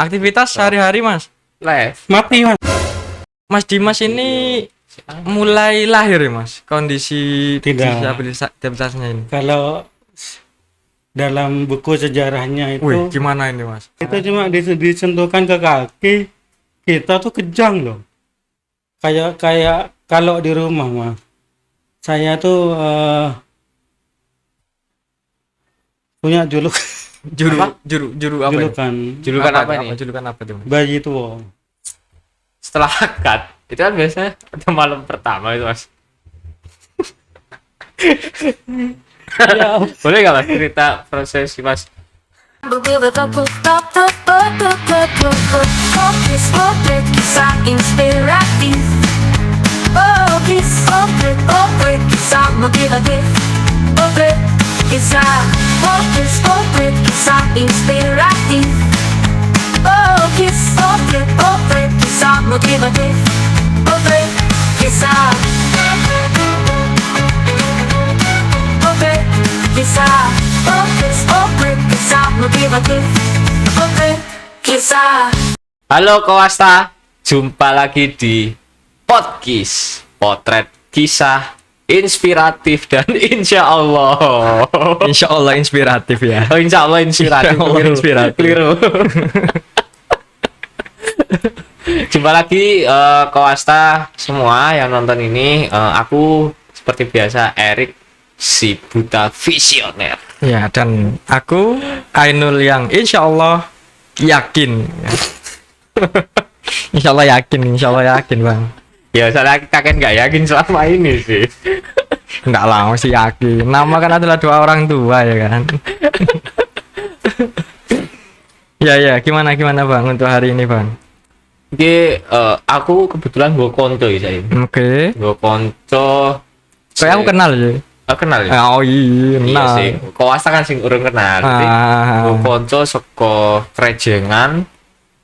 Aktivitas sehari-hari Mas. Live. Mati Mas. Mas Dimas ini mulai lahir ya Mas, kondisi Tidak. disabilitasnya ini. Kalau dalam buku sejarahnya itu Wih, gimana ini Mas? itu cuma disentuhkan ke kaki, kita tuh kejang loh. Kayak kalau di rumah Mas, saya tuh punya Juru apa? julukan Julukan apa nih? Julukan apa tuh? Mas? bayi tua. Setelah akad itu kan biasanya ada malam pertama itu Mas. Ya, Boleh nggak Mas cerita proses Mas? Kisah inspiratif. Oh, kisah motivatif. Kisah inspiratif. Oh, kisah motivatif. Kisah motivatif. Kisah. Halo Kowasta, jumpa lagi di podcast potret kisah inspiratif dan insya Allah. Insya Allah inspiratif ya. Oh, insya Allah inspiratif. Insya Allah inspiratif. Keliru. Jumpa lagi Kowasta semua yang nonton ini. Aku seperti biasa Erik, si buta visioner. Ya, dan aku Ainul yang insya Allah yakin. Insya Allah yakin Bang. Ya soalnya kakek nggak yakin selama ini sih. Enggak lah, masih yakin. Nama kan adalah doa orang tua ya kan. Ya, gimana Bang untuk hari ini Bang? Jadi aku kebetulan gue konco ya saya. Oke. Gue konco. Kayak aku kenal sih. Kenal ya. Oh iya, Iya kenal. sih. Kowasta kan sing urung kenal. Jadi gue konco seko Krejengan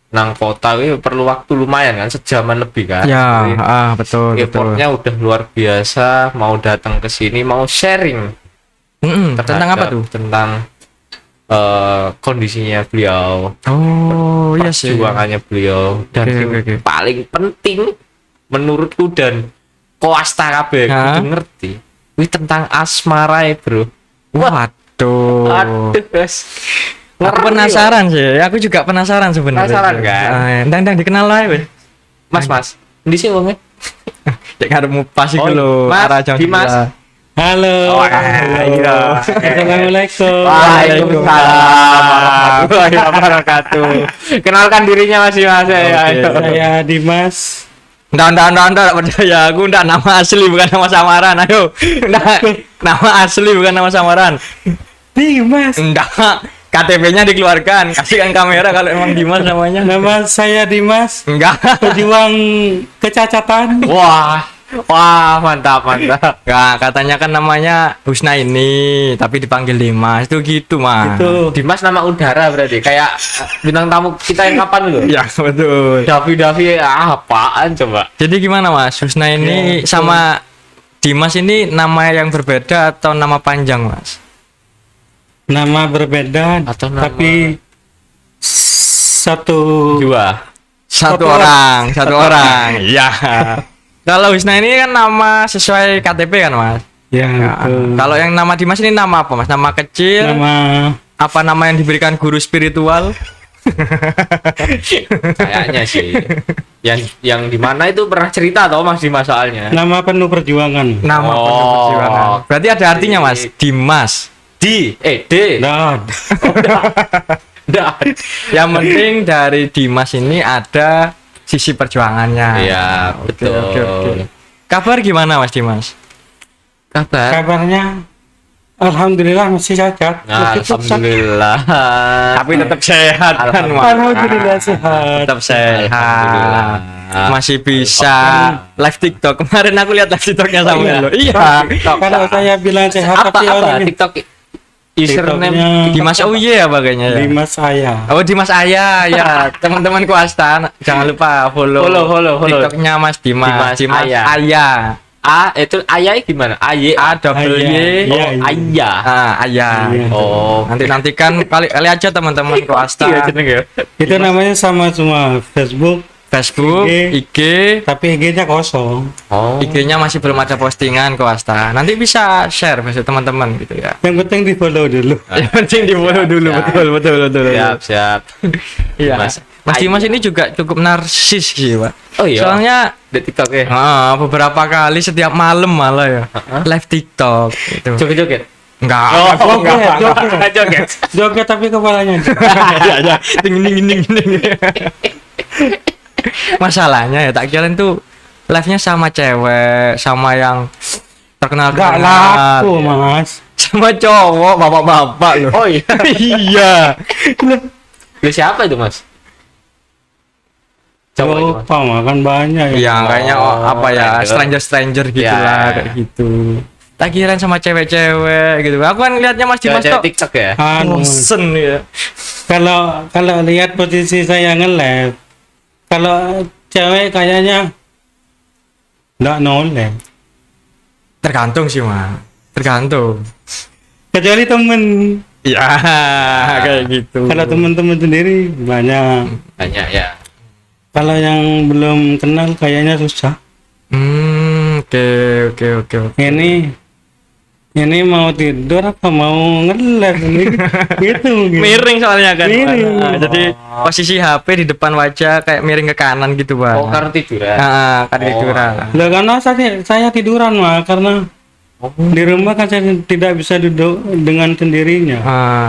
nang kota itu perlu waktu lumayan kan, sejaman lebih kan. Ya, Jadi, betul. effortnya udah luar biasa, mau datang ke sini mau sharing Tentang apa tuh? tentang kondisinya beliau, Oh, iya sih. perjuangannya beliau, dan Oke, yang oke. paling penting menurutku dan Kowasta kabeh Hah? kudu ngerti ini tentang asmara ya bro. Waduh. Aduh guys, Aku penasaran sih. Aku juga penasaran sebenarnya. Penasaran, kan? Ndang dikenal lah weh. mas ini sih wongnya. Cek ngarepmu pas iku Oh, lho, Mas, arah jam Dimas. 11. halo. iya. Assalamualaikum. Waalaikumsalam warahmatullahi wabarakatuh. Kenalkan dirinya Mas Dimas ya. Oke. Ayo. Saya Dimas. Nggak percaya. Aku nggak nama asli bukan nama samaran. Ayo. Nggak, nama asli bukan nama samaran. Dimas. Enggak. KTP-nya dikeluarkan. Kasihkan kamera kalau emang Dimas namanya. Nama saya Dimas. Enggak. Pejuang kecacatan. Wah, mantap. Enggak, katanya kan namanya Husna ini, tapi dipanggil Dimas. Itu gitu, Mas. Itu. Dimas nama udara berarti kayak bintang tamu kita yang kapan loh? Ya, betul. Davi apaan coba? Jadi gimana, Mas? Husna ini Ya, sama Dimas ini nama yang berbeda atau nama panjang, Mas? Nama berbeda Atau nama- tapi satu Dua. Satu Satu orang. Iya. Kalau Husna ini kan nama sesuai KTP kan, Mas? ya, Ya. itu. Kalau yang nama Dimas ini nama apa, Mas? Nama kecil? Nama Apa nama yang diberikan guru spiritual? Kayaknya sih. Yang di mana itu pernah cerita tau Mas Dimas soalnya. nama penuh perjuangan. Nama Oh. penuh perjuangan. Berarti ada artinya, Mas. Dimas. D. Nah, Dah. Yang penting dari Dimas ini ada sisi perjuangannya. Iya, Oke, betul. oke. Kabar gimana, Mas Dimas? Kabar? kabarnya alhamdulillah masih sehat. Alhamdulillah. Tapi tetap sehat kan, Mas? Alhamdulillah sehat. Tetap sehat. Alhamdulillah. Masih bisa live TikTok. Kemarin aku lihat live TikToknya sama iya. lo. Iya. Kalau saya bilang sehat Apa tapi orang ini TikTok username TikToknya Dimas Uye ya bagainya ya. Dimas saya. Oh, Dimas Ayah ya. Teman-teman Kuasta jangan lupa follow Follow. TikToknya Mas Dimas. Dimas Ayah. Ayah. itu ayah gimana? A double Y Iya, iya. Ayah. ayah. Iya. Oh, Nanti kan kali aja teman-teman Koasta. iya jeneng ya. Itu namanya sama semua Facebook, Facebook, IG, tapi IG-nya kosong. Oh. IG-nya masih belum ada postingan Koasta. Nanti bisa share besok teman-teman gitu ya. Yang penting di follow dulu. Yang penting di follow dulu, Ya. betul. Siap. Iya. Mas Mas Dimas ini juga cukup narsis sih, Pak. Oh iya. Soalnya Di TikTok ya. beberapa kali setiap malam malah ya live TikTok gitu. Joget-joget. Enggak. Joget. Joget tapi kepalanya. Ya. Ding. Masalahnya ya tak kirain tuh live-nya sama cewek, sama yang terkenal Enggak laku, Mas. sama cowok, bapak-bapak loh. Oh iya. Iya. Lu siapa itu, Mas? Coba itu, Mas. Lupa makan banyak ya. Iya, kayaknya apa ya, stranger gitu Ya. lah, kayak gitu. Tak kirain sama cewek-cewek gitu. Aku kan lihatnya Mas Dimas Cewek-cewek tuh TikTok ya. Anu, bosen ya. kalau lihat posisi saya nge-live, kalau cewek kayaknya nggak noleh. Tergantung sih, Mas. Tergantung. Kecuali temen. Ya, kayak gitu. Kalau teman-teman sendiri banyak. Banyak ya. Kalau yang belum kenal kayaknya susah. Oke. Ini mau tidur apa mau nge-live ini? Gitu mungkin. Miring soalnya kan. Miring. Jadi posisi HP di depan wajah kayak miring ke kanan gitu, Bang. Oh, karena tiduran. Kan tiduran. Lah karena saya tiduran mah karena di rumah kan saya tidak bisa duduk dengan sendirinya.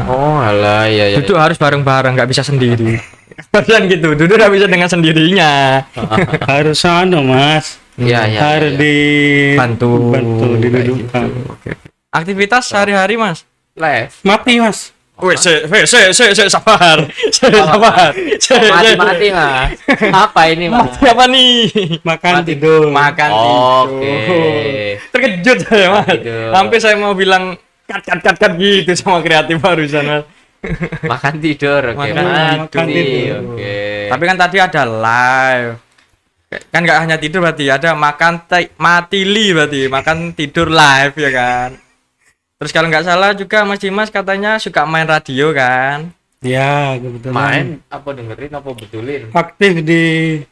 Oh, alah, ya. Duduk harus bareng-bareng, nggak bisa sendiri. Kan gitu, duduk nggak bisa dengan sendirinya. Harus Mas. Iya. Harus Bantu kayak didudukkan. gitu. Oke. Aktivitas sehari-hari, Mas. Live. Mati Mas. Wih, sabar. Sabar. Mati, Mas. Apa ini, Mas? Siapa nih? Makan Mati. tidur. Makan Oke. Terkejut saya, Mas. Tidur. Hampir saya mau bilang cut gitu sama kreatif barusan, Mas. Makan tidur. Oke. Makan tidur. Oke. Tapi kan tadi ada live. Kan nggak hanya tidur berarti ada matili berarti makan tidur live ya kan. Terus kalau nggak salah juga Mas Dimas katanya suka main radio kan. Ya, kebetulan. Main apa dengerin apa betulin? Aktif di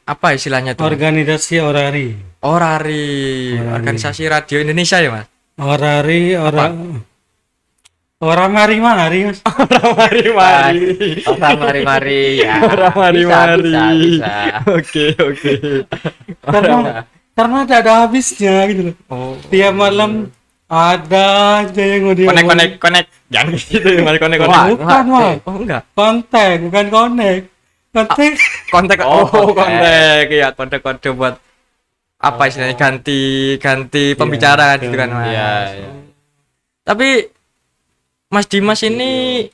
Apa istilahnya tuh? organisasi Orari. Orari. Organisasi Radio Indonesia ya, Mas. Orari orang mari-mari Mas. Orang mari-mari. Orang mari-mari ya. Orang mari-mari. Bisa. Oke. Karena tidak ada habisnya gitu loh. Oh. Tiap malam ada aja yang mau dia Connect. Jangan gitu, Mas. Connect. Wah. bukan Mas. Oh, enggak. Kontak bukan connect. Kontak Kontak. Oh, Kontak. Iya, kontak buat apa istilahnya ganti pembicara gitu kan, Mas. Iya. Tapi Mas Dimas ini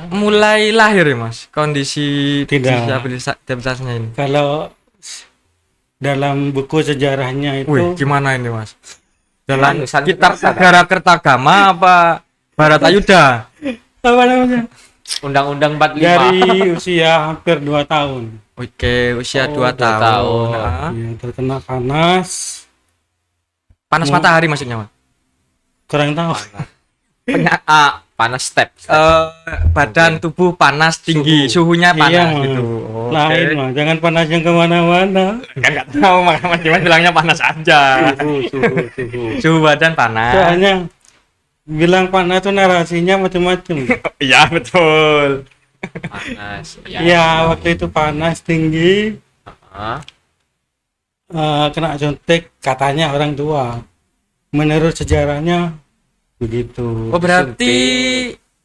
mulai lahir ya, Mas, kondisi Tidak. disabilitasnya ini. kalau dalam buku sejarahnya itu Wih, gimana ini, Mas? Dalam Manusan kitab Kertagama. Negara Kertagama apa Baratayuda? apa namanya? Undang-Undang 45. Dari usia hampir 2 tahun. Oke, usia 2 2 tahun. tahun. Nah, Ya, terkena panas. panas matahari maksudnya, Mas. Kurang tahu. Panas step. Badan tubuh panas tinggi, suhunya panas Iya, Mas. gitu. Lain mah, jangan panas yang kemana-mana. Kan nggak tahu, Mas Dimas bilangnya panas aja. Suhu. Suhu badan panas. Soalnya bilang panas itu narasinya macam-macam. Iya, betul. Panas. Ya, waktu itu panas tinggi, Ah. kena suntik katanya orang tua. Menurut sejarahnya begitu. Oh, berarti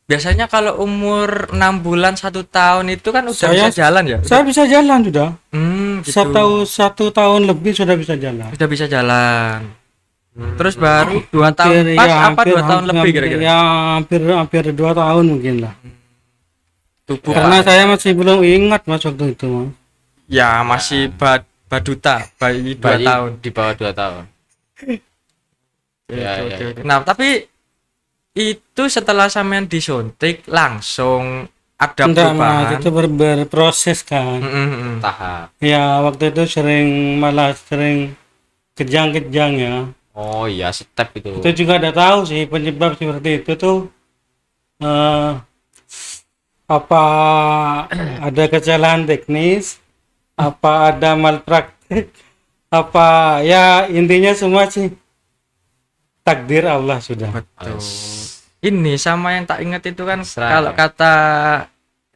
biasanya kalau umur 6 bulan 1 tahun itu kan udah Saya- bisa jalan ya? Saya bisa jalan sudah. Gitu. Satu tahun lebih sudah bisa jalan. Sudah bisa jalan. Terus baru 2 tahun pas apa 2 tahun lebih kira-kira? Ya hampir 2 tahun mungkin lah. Tubuh Karena saya masih belum ingat Mas waktu itu Mas. ya masih baduta, bayi 2 Bayi tahun. di bawah 2 tahun. Ya, Oke, ya. oke. Nah, tapi itu setelah sampean disuntik langsung ada Enggak Mas, perubahan. itu berproses kan. Tahap. Ya waktu itu sering kejang-kejang ya. Oh iya, step itu. Itu juga ada tahu sih penyebab seperti itu tuh apa ada kesalahan teknis, apa ada malpraktik, apa ya intinya semua sih takdir Allah sudah. Betul. Ini sama yang tak ingat itu kan Serah. kalau kata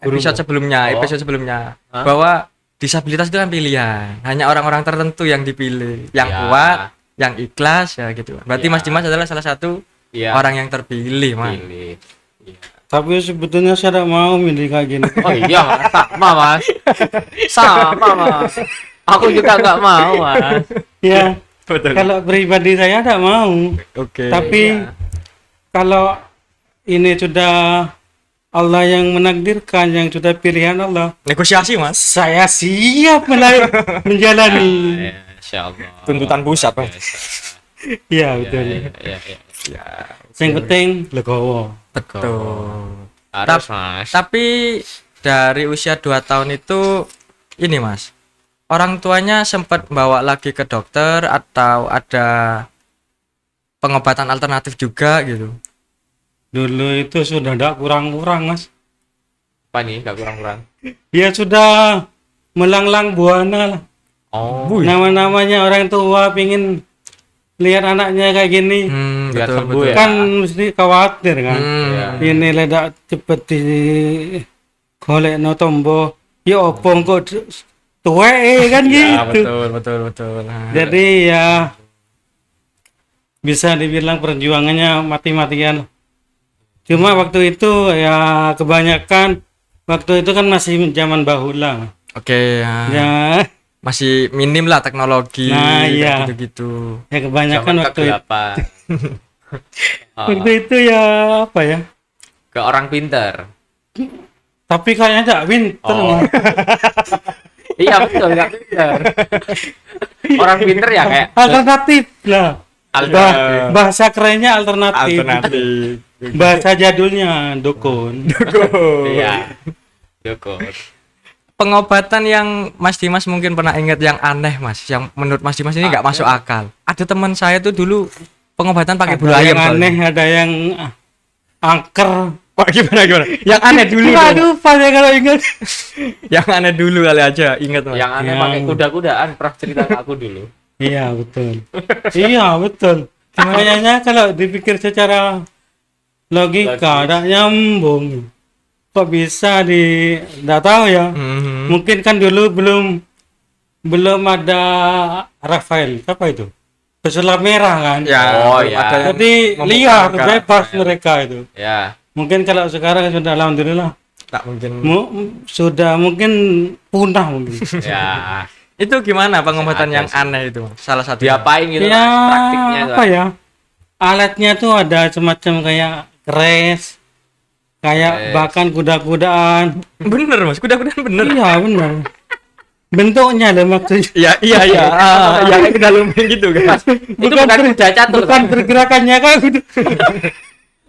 episode Gurumu. sebelumnya, Oh. episode sebelumnya Hah? bahwa disabilitas itu kan pilihan, hanya orang-orang tertentu yang dipilih, yang Ya. kuat, yang ikhlas ya gitu. Berarti Ya. Mas Dimas adalah salah satu Iya. orang yang terpilih, Mas. Pilih. Iya. Tapi sebetulnya saya tidak mau milih kayak gini. Oh iya, sama mas. Sama mas. Aku juga nggak mau mas. Ya, Betul. kalau pribadi saya tidak mau. Oke. Tapi Iya. kalau ini sudah Allah yang menakdirkan, yang sudah pilihan Allah, Negosiasi, Mas. saya siap menjalani. Ya, Insya Allah. Tuntutan pusat, Mas. Biasa. Iya, Iya, betul. iya, iya, iya. Ya, Yang penting legowo. betul. Harus mas. Tapi dari usia 2 tahun itu ini Mas, orang tuanya sempat bawa lagi ke dokter atau ada pengobatan alternatif juga gitu. Dulu itu sudah tidak kurang-kurang, Mas. Apa nih? Gak kurang-kurang. Dia sudah melanglang buana lah. Oh. Nama-namanya orang tua pingin lihat anaknya kayak gini. Biar Betul, sembuh betul. ya. Kan mesti khawatir kan. Iya. Ini ledak cepet di golek no tombo. Ya opo kok tuwek kan Ya, gitu. betul. Nah, Jadi ya bisa dibilang perjuangannya mati-matian. Cuma waktu itu ya kebanyakan waktu itu kan masih zaman bahula. oke, ya. Ya, Masih minim lah teknologi Nah, kayak iya. gitu-gitu. ya kebanyakan Zaman waktu itu, kegelapan. waktu itu ya apa ya? Ke orang pinter. Tapi kayaknya tidak pinter. Oh. Mas. Iya betul, nggak pinter. Orang pinter ya kayak Alternatif lah. Alternatif. Bahasa kerennya alternatif. Alternatif. Bahasa jadulnya dukun. iya. Dukun. Pengobatan yang Mas Dimas mungkin pernah ingat yang aneh Mas, yang menurut Mas Dimas ini nggak masuk akal. Ada teman saya tuh dulu pengobatan pakai bulu Ada ayam. yang soalnya. aneh, ada yang angker. Wah, gimana? Yang aneh dulu. Nggak dong. lupa saya kalau ingat. Yang aneh dulu kali aja, ingat Mas. Yang aneh Yang- pakai kuda-kudaan pernah cerita ke aku dulu. Iya betul. Iya betul. Kayaknya kalau dipikir secara logika ada nyambung. Kok bisa nggak tahu ya. Mhm. Mungkin kan dulu belum ada Rafael apa itu? Pesulap merah kan. Ya, Oh, belum ya. ada yang Jadi membuka liar buka. bebas mereka itu. Ya. Mungkin kalau sekarang sudah alhamdulillah Tak mungkin. sudah mungkin punah mungkin. Ya. Itu gimana pengobatan Ada yang sih. aneh itu Mas? Salah satu. Diapain gitu Ya mas? Praktiknya tuh. apa ya? Alatnya tuh ada semacam kayak kres, kayak Kres. bahkan kuda-kudaan. Bener Mas, kuda-kudaan bener. Iya benar. Bentuknya lah maksudnya. Iya, iya. Yang kayak kuda lumping gitu kan. Itu bukan kuda catur. Bukan Mas. pergerakannya kan kuda.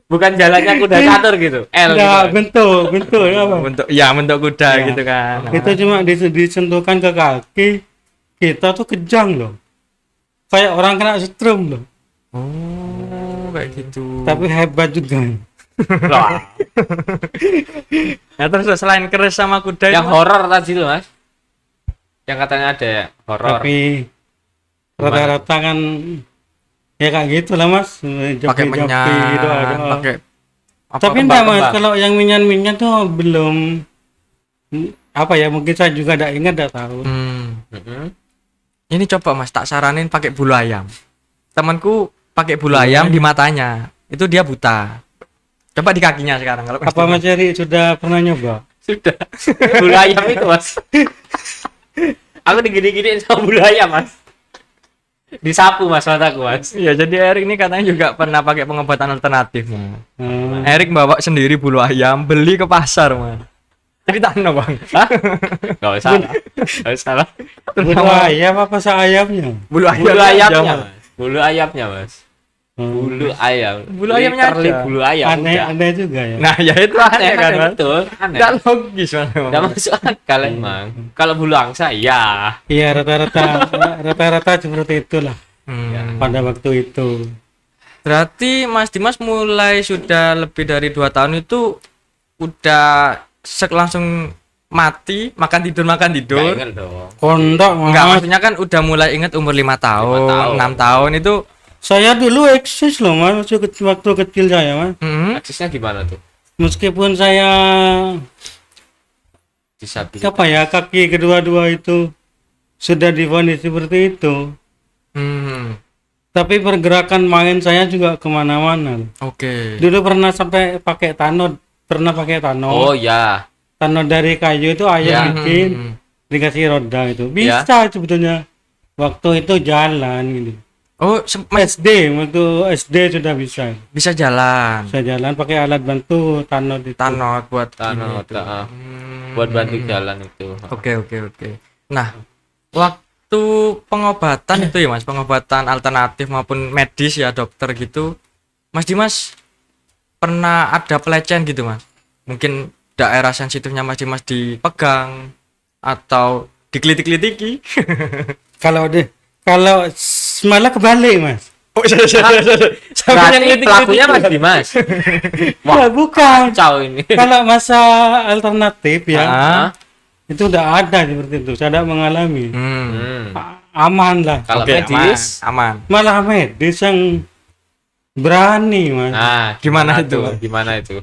Bukan jalannya kuda catur gitu. L Enggak, gitu. bentuk apa? Bentuk ya bentuk kuda Ya. gitu kan. Itu cuma disentuhkan ke kaki, kita tuh kejang loh. Kayak orang kena setrum loh. Oh, kayak gitu. Tapi hebat juga. Lah, Nah, terus selain keris sama kuda yang itu, horor tadi tuh mas. Yang katanya ada horor. Tapi rata-rata kan ya kayak gitu lah mas. pakai Japi-japi, menyan, doa-doa. pakai apa Tapi enggak mas, kembang-kembang. kalau yang minyan-minyan tuh belum apa ya, mungkin saya juga enggak ingat, enggak tahu. Mm-mm. Ini coba Mas tak saranin pakai bulu ayam. Temanku pakai bulu ayam di matanya. Itu dia buta. Coba di kakinya sekarang kalau Apa Mas Eri sudah pernah nyoba? Sudah. Bulu ayam itu mas. Aku digini-giniin sama bulu ayam mas. Disapu mas mataku mas. Iya, jadi Erik ini katanya juga pernah pakai pengobatan alternatif, Mas. Hmm. Erik bawa sendiri bulu ayam, beli ke pasar, Mas. Ceritain dong, Bang. Hah? Gak usah lah. Gak usah lah. Bulu ayam apa ayamnya? Bulu Bulu ayamnya Mas. mas. Bulu ayamnya mas. Bulu ayam. Bulu ayamnya Literally aja. bulu ayam. Aneh udah. aneh juga ya. Nah, ya itu aneh kan, Aneh, Mas. betul. Aneh. Enggak logis, Mas. Gak masuk akal emang. Kalau bulu angsa ya. Iya rata-rata seperti itulah. Hmm. pada waktu itu. Berarti Mas Dimas mulai sudah lebih dari 2 tahun itu udah langsung mati, makan tidur Nggak tidur. ingat dong. Kondok Enggak, Mas. maksudnya kan udah mulai ingat umur 5 tahun, 5 tahun. 6 tahun itu. Saya dulu eksis loh Mas, waktu kecil saya Mas. Aksesnya gimana tuh? Meskipun saya Disabilitas. apa ya, kaki kedua-dua itu sudah divonis seperti itu, Hmm. tapi pergerakan main saya juga kemana-mana. Oke. Dulu pernah sampai pakai tanod, Oh ya. tanod dari kayu itu ayah Ya. bikin, dikasih roda itu bisa sebetulnya. Waktu itu jalan gitu. Oh, waktu SD sudah bisa. bisa jalan. Saya jalan pakai alat bantu tanod itu. Tanot buat Tanot, ini itu. buat bantu jalan itu. Oke. Nah, waktu pengobatan itu ya Mas, pengobatan alternatif maupun medis ya dokter gitu, Mas Dimas pernah ada pelecehan gitu Mas? Mungkin daerah sensitifnya Mas Dimas dipegang atau dikeliti-kelitiki? Kalau malah kebalik Mas. Oh, Berarti pelakunya Mas Dimas. Wah, bukan. Kacau ini. Kalau masa alternatif ya, Ah. itu udah ada seperti itu. Saya tidak mengalami. Hmm. Aman lah. Kalau Oke, medis, aman. Malah medis yang berani Mas. nah Gimana itu? tuh? Gimana itu?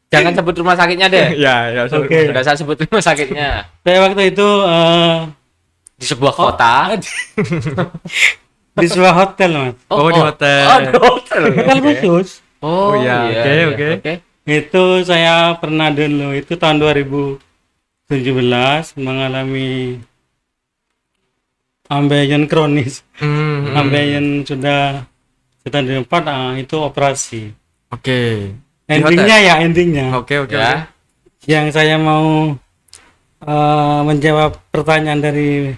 Jangan sebut rumah sakitnya deh. Ya, Oke. Sudah saya sebut rumah sakitnya. Saya waktu itu Di sebuah kota. di sebuah hotel Mas. Oh, di hotel. Oh, di hotel. Hotel khusus. Oh, iya. Oke. Itu saya pernah dulu itu tahun 2017 mengalami ambeien kronis. Ambeien sudah stadium 4, itu operasi. Oke. Di Endingnya Oke. Ya. yang saya mau menjawab pertanyaan dari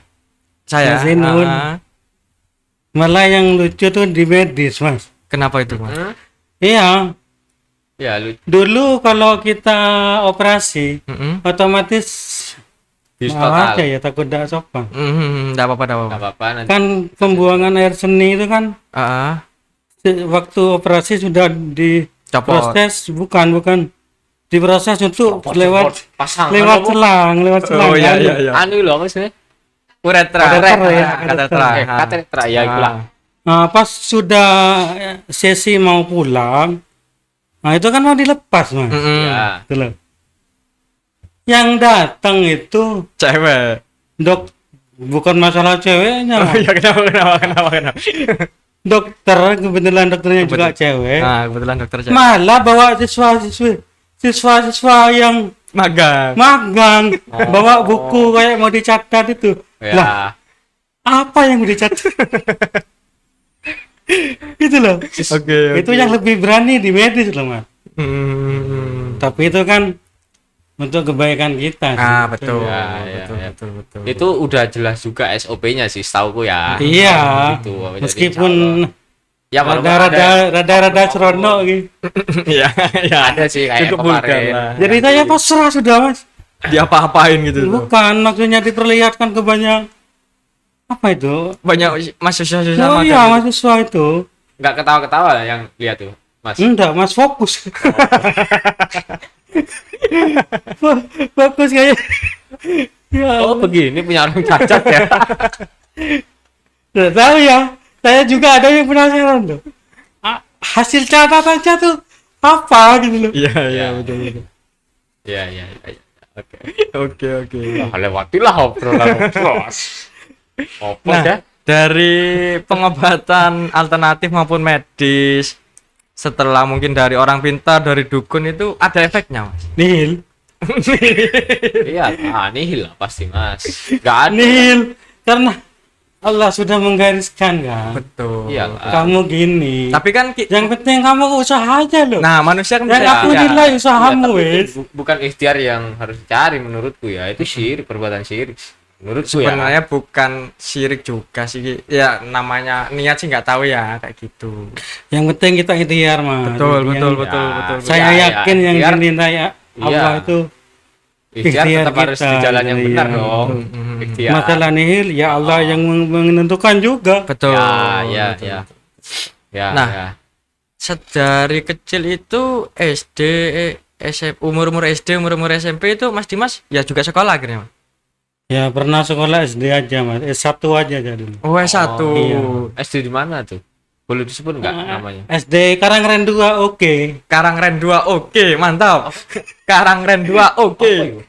Saya. Mas Inun. Malah yang lucu tuh di medis Mas. Kenapa itu Mas? Iya, Ya, lu dulu kalau kita operasi otomatis bis maaf aja total. ya, takut tidak sopan. Enggak apa-apa, enggak Enggak apa-apa. apa-apa nanti. Kan pembuangan air seni itu kan waktu operasi sudah Copot. diproses, bukan diproses untuk lewat pasang selang. Oh iya. anu lho apa sih? Uretra. Kateter. Kateter ya itulah. Nah, pas sudah sesi mau pulang, nah itu kan mau dilepas Mas. Ya. Itu loh. Yang datang itu Cewek. bukan masalah ceweknya Mas. Ya kenapa? Dokter, kebetulan dokternya juga cewek. Nah, kebetulan dokter cewek. Malah bawa siswa yang magang bawa buku kayak mau dicatat itu. Lah, Ya. apa yang mau dicatat? Itu loh. Oke. Itu yang lebih berani di medis loh Mas. Tapi itu kan untuk kebaikan kita sih. Betul. Ya. Betul. Itu udah jelas juga SOP-nya sih setauku ya. Iya. Gitu. Jadi Meskipun ya walaupun ada rada seronok gitu. Iya. ada sih kayak Cukup vulgar kemarin. lah. Jadi saya pasrah sudah Mas. Diapa-apain gitu tuh. Bukan, maksudnya diperlihatkan ke banyak apa itu? Banyak mahasiswa Oh iya, mahasiswa itu. Nggak ketawa-ketawa yang lihat tuh, Mas. Enggak, Mas fokus. Fokus kayak. Ya, Oh, begini punya orang cacat ya. Nggak tahu ya. Saya juga ada yang penasaran tuh. Hasil catatannya tuh apa gitu loh. Iya, betul. Iya. Oke. Lewatilah obrolan bos. Apa Nah, ya? dari pengobatan alternatif maupun medis, setelah mungkin dari orang pintar, dari dukun itu ada efeknya, Mas? Nihil. Iya, nihil lah pasti, Mas. Nggak ada. Nihil. Karena Allah sudah menggariskan kan. Betul. Iya. Kamu gini. Tapi kan yang penting kamu usaha aja loh. nah, manusia kan yang bisa aku ya. nilai usahamu Tapi wes. itu bukan ikhtiar yang harus dicari menurutku ya. Itu syirik, perbuatan syirik. Menurutku ya. sebenarnya bukan syirik juga sih. Ya namanya niat sih nggak tahu ya kayak gitu. Yang penting kita ikhtiar Mas. Betul. Saya Iya, yakin yang ikhtiar. dinilai Allah itu Ikhtiar ikhtiar tetap harus kita, di jalan yang gitu benar ya. dong. Ikhtiar. masalah nihil ya Allah yang menentukan juga. Betul. Ya. Ya, Nah. ya. Sedari kecil itu SD, SMP, umur-umur SD, umur-umur SMP itu Mas Dimas ya juga sekolah akhirnya, Mas? Ya pernah sekolah SD aja mas, S1 aja dulu. Oh, S1. iya. SD di mana tuh? Boleh disebut nggak namanya? SD Karangren 2 oke. Karangren 2, oke, mantap. Karangren 2, oke.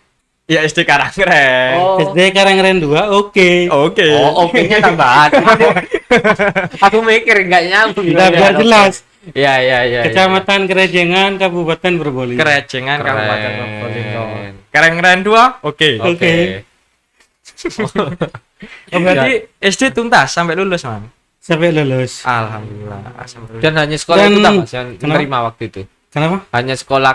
Ya SD Karangren. Oh, SD Karangren 2 oke. Oke. oh, oke-nya tambahan. Aku mikir nggak nyambung. Udah biar jelas. Ya, ya, ya. Kecamatan Kerejengan, Kabupaten Probolinggo. Kerejengan Keren. Kabupaten Probolinggo. Karangren 2, oke. Oke. Oh, berarti SD tuntas sampai lulus, Man. Sampai lulus. Alhamdulillah. Sampai lulus. Dan hanya sekolah Dan- itu tak Mas yang kenapa? menerima waktu itu. Kenapa? Hanya sekolah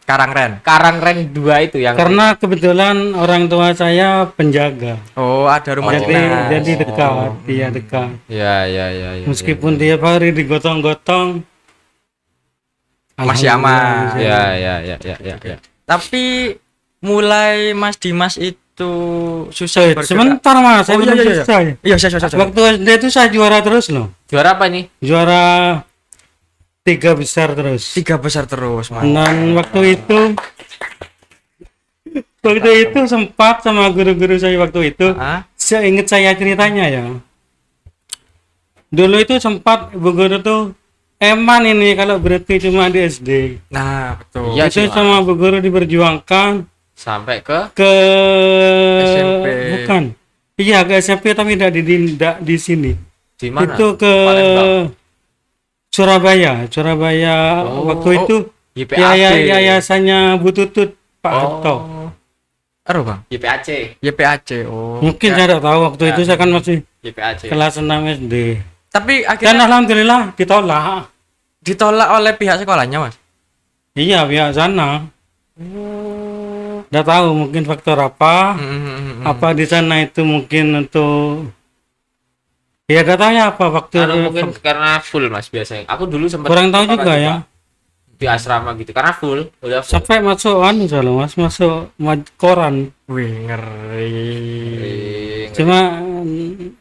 Karangren. Karangren 2 itu yang Karena kebetulan orang tua saya penjaga. Oh, ada rumah Jadi dinas. jadi dekat, dia dekat. Ya, ya, ya, ya. Meskipun tiap hari digotong-gotong Masih aman. alhamdulillah, Ya, ya, ya, ya, ya, ya. Tapi mulai Mas Dimas itu susah bergerak. Sebentar mas, saya Oh, belum iya, iya, iya. selesai. Iya, saya. Waktu SD itu saya juara terus loh. Juara apa nih? Juara 3 besar terus. 3 besar terus, Mas. Dan waktu itu sempat sama guru-guru saya waktu itu. Ah, Saya ingat saya ceritanya ya. Dulu itu sempat ibu guru tuh eman ini kalau berhenti cuma di SD. nah, betul. Iya. Itu sih, Mas. sama bu guru diperjuangkan Sampai ke ke SMP. bukan. Iya ke SMP tapi tidak di sini. di mana? Itu ke Palembang. Surabaya Oh, waktu itu YPAC. yayasannya Bu Tutut Pak Harto. Aduh, Bang. YPAC. YPAC. Oh. Mungkin saya tidak tahu waktu itu saya kan masih YPAC. kelas 6 SD. Tapi Dan akhirnya alhamdulillah ditolak. ditolak oleh pihak sekolahnya, Mas. Iya pihak sana. Tidak tahu mungkin faktor apa. Apa di sana itu mungkin untuk ya tidak tahu ya apa faktor. Mungkin karena full Mas biasanya. Aku dulu sempat Kurang tahu juga ya. di asrama gitu karena full udah full. Sampai masuk soalnya mas masuk koran. Wih, ngeri. Cuma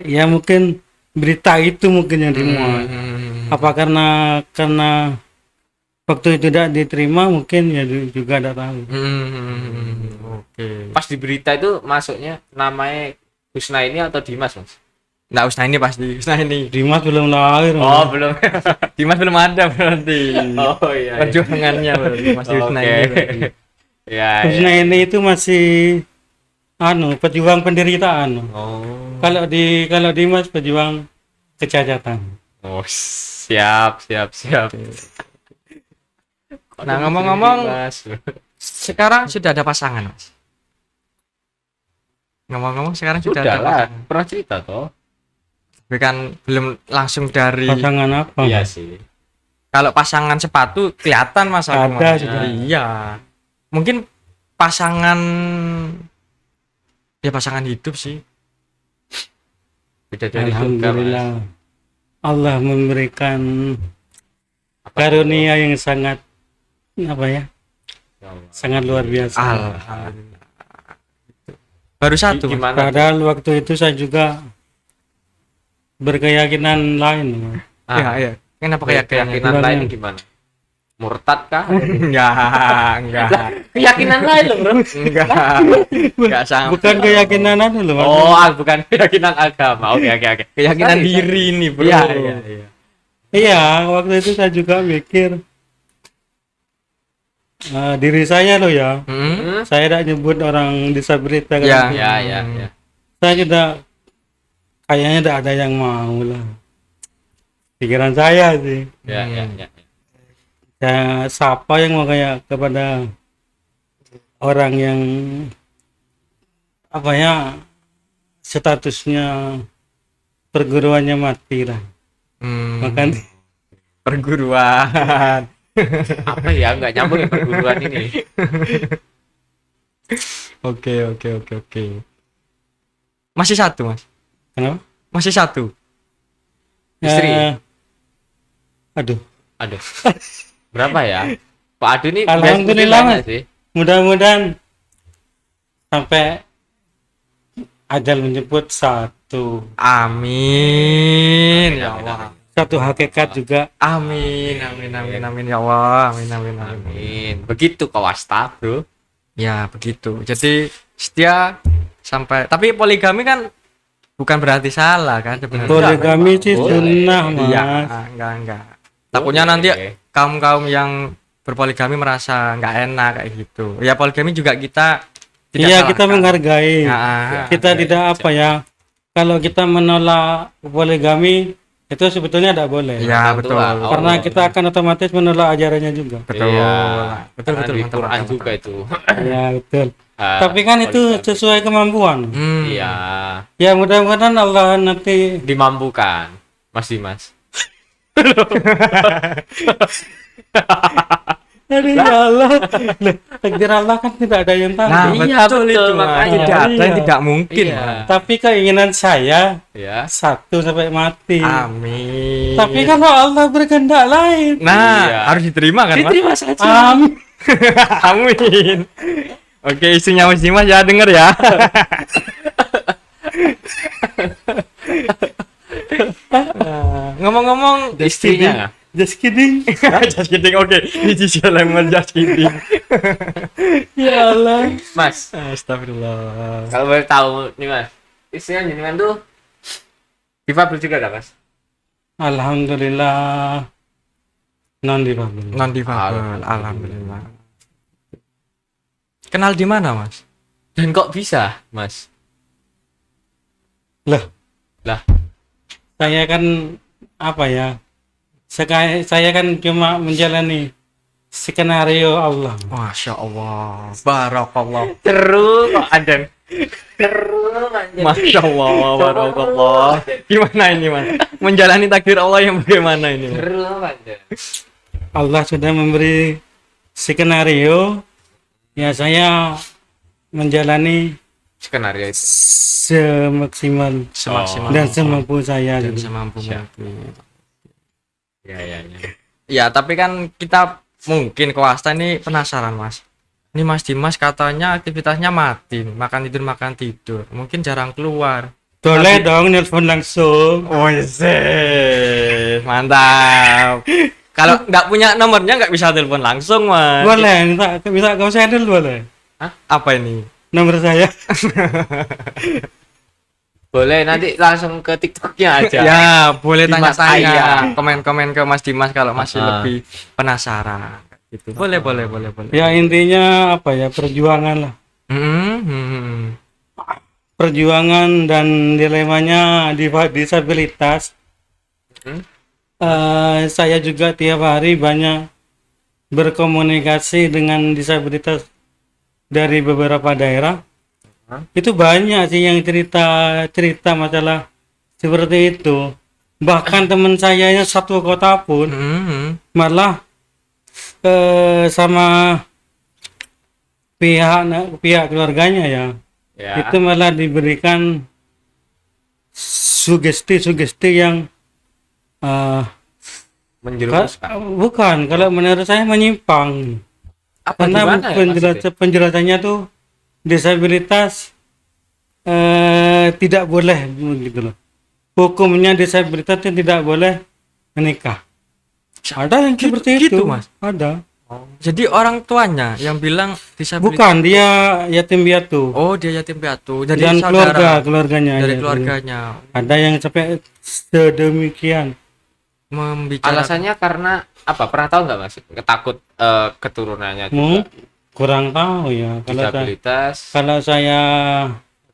ya mungkin berita itu mungkin yang dimuat. Apa karena waktu itu tidak diterima mungkin ya juga tidak tahu. Oke. Pas di berita itu masuknya namanya Husna ini atau Dimas Mas? Nah, Usna ini pasti. Usna ini. Dimas belum lahir. Oh belum. Dimas belum ada berarti. Oh iya. Perjuangannya berarti Mas Usna Oke. ini. berarti. Ya. Husna ini itu masih pejuang penderitaan. Oh. Kalau Dimas pejuang kecacatan. Oh siap. Nah, ngomong-ngomong, Dimas. sekarang sudah ada pasangan, Mas. Ngomong-ngomong sekarang sudah Udah ada lah, pasangan. pernah cerita toh? Tapi kan belum langsung dari Pasangan apa? Iya sih. kalau pasangan sepatu kelihatan Mas aku, Ada Mas. sudah. Iya. Mungkin pasangan ya pasangan hidup sih. Beda dari surga Mas. Alhamdulillah Allah memberikan karunia yang sangat Ya Allah. sangat luar biasa. Alhamdulillah. Baru satu. Mas. Gimana? Padahal waktu itu saya juga berkeyakinan lain. Iya, iya. Kenapa Keyakinan keyakinan? lain gimana? Murtad kah? Enggak. Keyakinan lain loh bro. Enggak sampai. Bukan keyakinan loh Mas. Oh, bukan keyakinan agama. Oke. Keyakinan Sorry, diri nih, Bro. Iya. Iya, waktu itu saya juga mikir diri saya loh ya. Hmm? Saya tidak nyebut orang disabilitas Ya. kan. Ya. Saya tidak kayaknya tidak ada yang mau lah. Pikiran saya sih. Ya. Ya, siapa yang mau kayak kepada orang yang statusnya perguruannya mati lah. Makan Perguruan. Apa ya? Nggak nyambung ya perguruan ini. Oke. Masih satu, Mas. kenapa? Masih satu. Istri. Aduh, Aduh. Berapa ya? Pak Adu nih Alhamdulillah, banyak Mas. sih. mudah-mudahan sampai ajal menjemput satu. Amin. Ya Allah. satu hakikat juga. Amin, amin, amin, amin ya Allah, amin, amin, amin. Amin. Begitu kawasta, Bro. Ya begitu. Jadi setia sampai. Tapi poligami kan bukan berarti salah kan sebenarnya. Poligami sih Boleh. sunnah, Iya, Mas. enggak. Takutnya nanti Boleh. kaum yang berpoligami merasa nggak enak kayak gitu. Ya poligami juga kita tidak Iya, kita salahkan. menghargai. Nah, Kita tidak apa ya. Kalau kita menolak poligami itu sebetulnya tidak boleh. ya Orang betul. tua. Karena kita akan otomatis menolak ajarannya juga. Betul. Iya. Betul, Karena betul, di mantap, Quran mantap, juga itu. Ya, betul. Ah, Tapi kan itu poligami. sesuai kemampuan. Iya, Ya, mudah-mudahan Allah nanti dimampukan. Mas Dimas. aduh ya Allah. Loh, takdir Allah kan tidak ada yang tahu. Nah, Iya, betul, betul, itu. makanya. Tidak ada yang Iya. tidak mungkin. Iya. Mas. Tapi keinginan saya Ya. satu sampai mati. Amin. Tapi kalau Allah berkehendak lain. nah, Iya. harus diterima kan, Mas? Diterima saja. Amin. Amin. Oke, isinya Mas Dimas ya denger ya. Ngomong-ngomong Istrinya. Just kidding. just kidding. Oke, ini sisi lemon just kidding. Ya Allah. Mas, Astagfirullah. kalau boleh tahu nih Mas, istrinya jenengan tuh difabel juga gak Mas? Alhamdulillah. Non difabel. Non difabel. Alhamdulillah. Kenal di mana, Mas? Dan kok bisa, Mas? Lah, Lah, saya kan apa ya? Saya kan cuma menjalani skenario Allah. Masya Allah. Barakallah. seru kok Aden. Seru anjir. Masya Allah. Barakallah. Gimana ini, Mas? Menjalani takdir Allah yang bagaimana ini? Mas? Seru Aden. Allah sudah memberi skenario, ya saya menjalani Skenario itu. semaksimal Semaksimal dan mungkin. semampu saya. Dan gitu. semampu Siap. mungkin. Ya, ya, ya. Ya, tapi kan kita mungkin Kewasta ini penasaran, Mas. Ini Mas Dimas katanya aktivitasnya mati, makan tidur. Mungkin jarang keluar. Boleh dong nelpon langsung. Oh, mantap. Kalau nggak punya nomornya nggak bisa telepon langsung, Mas. Boleh, minta kamu sendal boleh. Apa ini? Nomor saya. Boleh nanti langsung ke TikToknya aja. Ya, boleh Dimas tanya-tanya, Ayah. komen-komen ke Mas Dimas kalau masih Ah. lebih penasaran. Gitu. Boleh. Ya intinya apa ya, perjuangan lah. Hmm. Perjuangan dan dilemanya disabilitas. Hmm? Saya juga tiap hari banyak berkomunikasi dengan disabilitas dari beberapa daerah. Itu banyak sih yang cerita masalah seperti itu. Bahkan teman saya yang satu kota pun malah sama pihak keluarganya ya, Ya. itu malah diberikan sugesti yang Menjerumuskan. bukan, kalau menurut saya menyimpang. Apa Karena gimana ya, maksudnya? penjelasannya tuh disabilitas tidak boleh gitu loh. Hukumnya disabilitas itu tidak boleh menikah. Ada yang seperti gitu, itu, Mas? Ada. Jadi orang tuanya yang bilang disabilitas. Bukan, dia yatim piatu. Oh, dia yatim piatu. Jadi Dan saudara keluarganya. dari ya. keluarganya Ada yang sampai sedemikian. membicarakan. Alasannya karena apa? Pernah tahu nggak Mas? Takut keturunannya Hmm, juga kurang tahu ya. disabilitas Kalau saya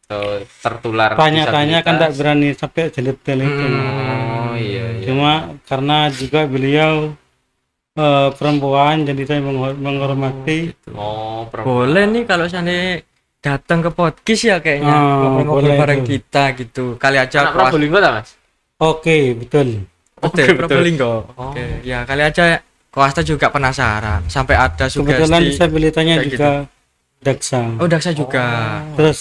atau tertular tanya-tanya kan tidak disabilitas. berani sampai sedetail itu. Oh iya, iya. Cuma karena juga beliau perempuan, jadi saya menghormati. Oh, perempuan. Boleh nih kalau seandainya datang ke podcast ya kayaknya ngobrol boleh bareng tuh. kita gitu. Kali aja Anak Probolinggo lah Mas. Oke, betul. Betul, Betul. Probolinggo. Oke, ya kali aja Kewasta juga penasaran sampai ada Kebetulan sugesti. disabilitasnya kayak juga daksa. Oh, Daksa juga. Terus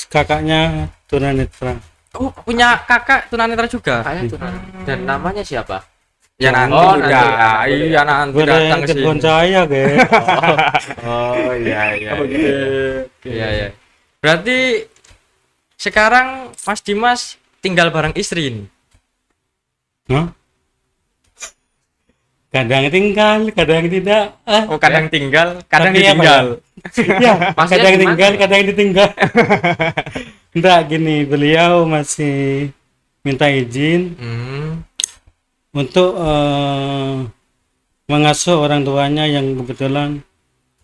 kakaknya tunanetra. Oh, punya kakak tunanetra juga. Kayaknya tuh. Dan namanya siapa? Ya nanti Oh, udah. nanti. Iya, nanti Boleh datang ke telepon sini. saya, guys. Oh iya iya. Oke. Iya iya. Berarti sekarang Mas Dimas tinggal bareng istri ini. Hah? kadang tinggal, kadang tidak. Oh, kadang tinggal, kadang Tapi apa ditinggal. Ya, Maksudnya kadang gimana tinggal, ya? kadang ditinggal. Enggak gini, beliau masih minta izin untuk mengasuh orang tuanya yang kebetulan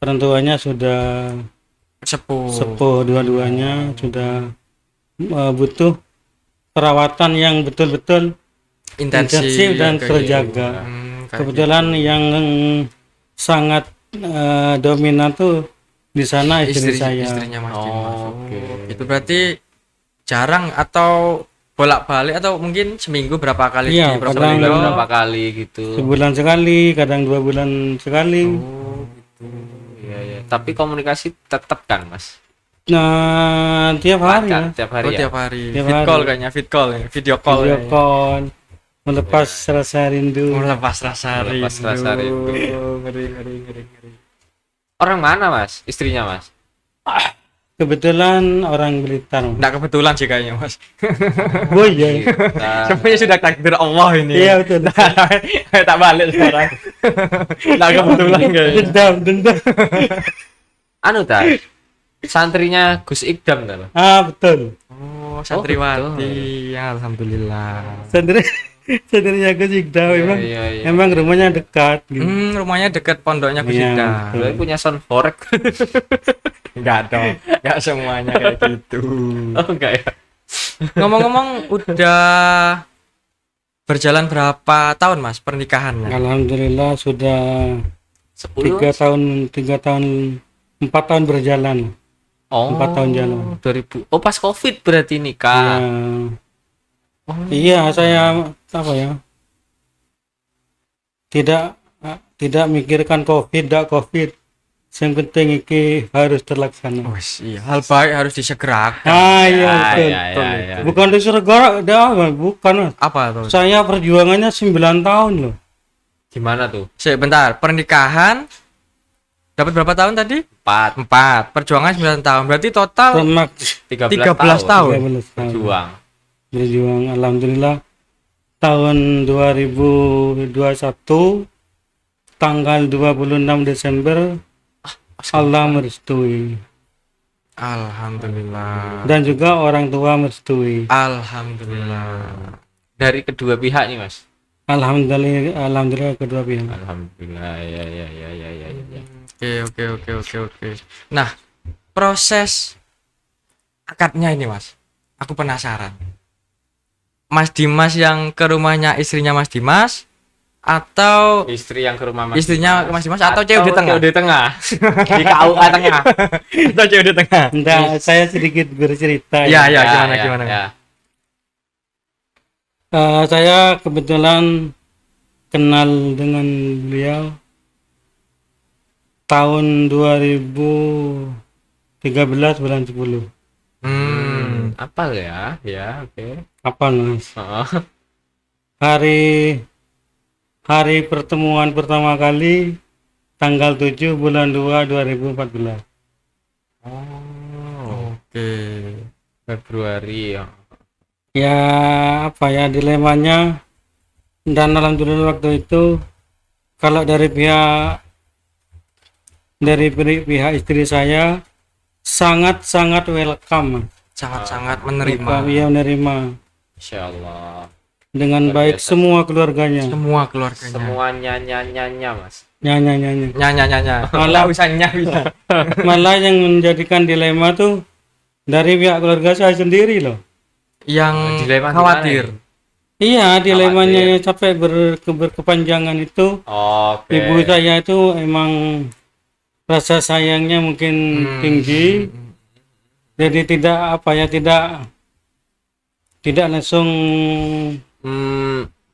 orang tuanya sudah sepuh dua-duanya, sudah butuh perawatan yang betul-betul intensif dan terjaga. Kebetulan yang sangat dominan tuh di sana istri saya. Istrinya Mas Dimas. Oke. Itu berarti jarang atau bolak-balik atau mungkin seminggu berapa kali Iya, di kadang Probolinggo? Berapa kali gitu. Sebulan sekali, kadang 2 bulan sekali. Iya, iya. Tapi komunikasi tetap kan, Mas? Nah, tiap hari Lancar, ya. tiap hari Oh, ya. tiap hari. Tiap Fit hari. call kayaknya, fit call ya. Video call. Video kayaknya. call, melepas rasa rindu. Melepas rasa Melepas rindu. rasa rindu. Ngeri. Orang mana, Mas? Istrinya, Mas? Kebetulan orang Blitar. Nggak kebetulan sih kayaknya, Mas. Oh iya. Kita- Semuanya sudah takdir Allah ini. Iya betul. Tak balik sekarang. Nggak kebetulan kayaknya. Dendam. Anu ta? Santrinya Gus Ikdam ta? Betul. Oh, santriwati. Alhamdulillah. Sendirinya Gus Ikdam Iya. emang rumahnya dekat gitu. Rumahnya dekat pondoknya Gus Iya, Ida. betul. Dia punya sound forek. Enggak dong. Enggak semuanya kayak gitu. Oh, enggak ya? Ngomong-ngomong udah berjalan berapa tahun Mas pernikahannya? Alhamdulillah sudah 10. 3 tahun 4 tahun berjalan. Oh, 4 tahun jalan. 2000. Oh, pas Covid berarti nikah. Iya, saya apa ya? Tidak mikirkan Covid. Yang penting iki harus terlaksana. Wes, iya. Hal baik harus disegerakan. Iya betul. Iya. Bukan disuruh garap, bukan. Mas. Apa tuh? Saya perjuangannya 9 tahun loh. Gimana tuh? Bentar, pernikahan dapat berapa tahun tadi? 4, 4. Perjuangan 9 tahun. Berarti total 13 13 tahun. 13 tahun. Berjuang. Berjuang. Alhamdulillah tahun 2021 tanggal 26 Desember Allah merestui Alhamdulillah. dan juga orang tua merestui. Alhamdulillah. Dari kedua pihak nih, Mas. Alhamdulillah kedua pihak. Alhamdulillah. Ya. Oke. Nah, proses akadnya ini Mas, aku penasaran. Mas Dimas yang ke rumahnya istrinya Mas Dimas atau Istri yang ke rumah Mas. istrinya ke Mas Dimas atau cewek di tengah? Cewek di tengah. Di KUA tengah. Atau cewek di tengah? Enggak, saya sedikit bercerita. Ya, ya. gimana? Ya. Saya kebetulan kenal dengan beliau tahun 2013 bulan 10. Apal ya? Ya, oke. Apa Mas? Heeh. Hari pertemuan pertama kali tanggal 7 bulan 2 2014. Oke. Februari ya. Ya apa ya dilemanya, dan alhamdulillah waktu itu kalau dari pihak istri saya sangat welcome, Sangat menerima. Iya menerima Insyaallah. dengan Luar baik biasa. semua keluarganya. Semua keluarganya. Semuanya nyanya, Mas. Nyanyi. Nyanya. Malah bisa bisa. malah yang menjadikan dilema tuh dari pihak keluarga saya sendiri loh. Yang Dilema khawatir. gimana Iya, dilemanya sampai berkepanjangan itu. Oke. Ibu saya itu emang rasa sayangnya mungkin tinggi. Jadi tidak langsung